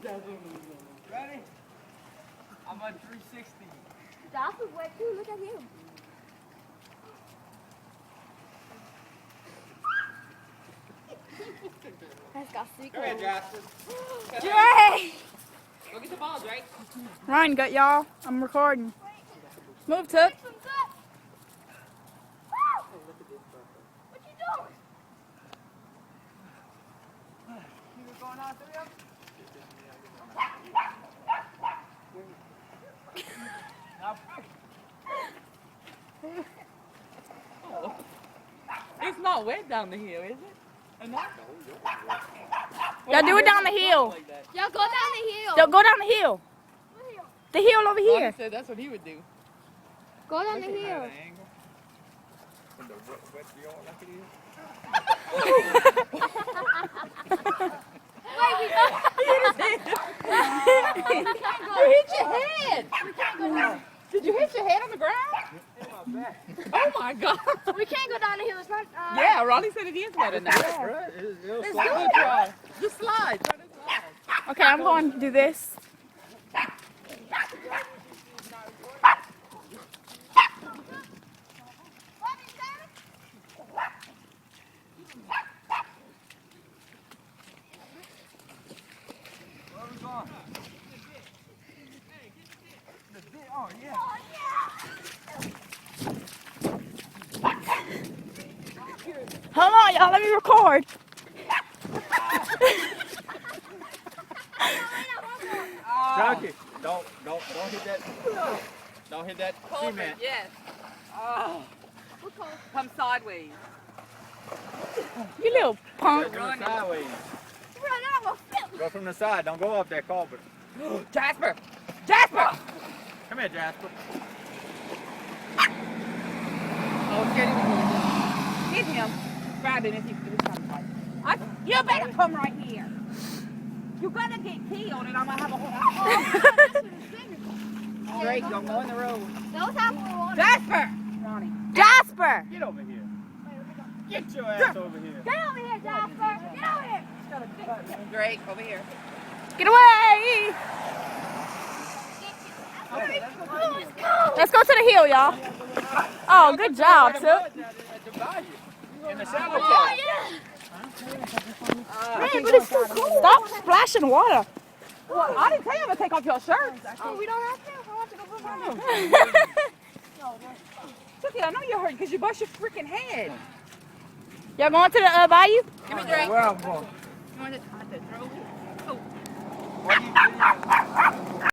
Ready? I'm on 360. Jasper's wet too. Look at him. That's got sick. Come here, Jasper. Dre! Go get the balls, right? Ryan, got y'all. I'm recording. Move, Took. What you doing? You were going on through them? Oh. It's not wet down the hill, is it? Enough? Y'all do it down the hill. Y'all go down the hill. Y'all go down the hill. What hill? The hill over Ronnie here. said that's what he would do. Go down the hill. Wait, we go. You hit your head. Did you hit your head on the ground? Oh my God. We can't go down the hill. It's not. Yeah, Ronnie said it is wet enough. Let's Good do it. try. Just slide. Try to slide. Okay, I'm going to do this. Where are we going? Oh, yeah. Hold on, y'all. Let me record. Junkie, don't hit that. Don't hit that cement. Yes. Oh. Come sideways. You little punk. Go from the sideways. Run out. Go from the side. Don't go up that culvert. Jasper! Jasper! Come here, Jasper. Oh, get him. Get him. Grab him if he comes right. You better come right here. You're gonna get killed and I'm gonna have a whole. Drake, don't go in the road. Those have water. Jasper! Ronnie. Jasper. Get over here. Get your ass over here. Get over here, Jasper. Get over here. Drake, over here. Get away. Let's go to the hill, y'all. Oh, good job, Took. In the shallow Oh, part. yeah. Man, but it's so cool. Stop splashing water. Well, I didn't tell you I'm gonna take off your shirt. Oh, we don't have to. I want to go put mine on. Cookie, I know you're hurt because you bust your freaking head. Y'all going to the bayou? Give me Drake. Where I'm going. You want to throw? Oh,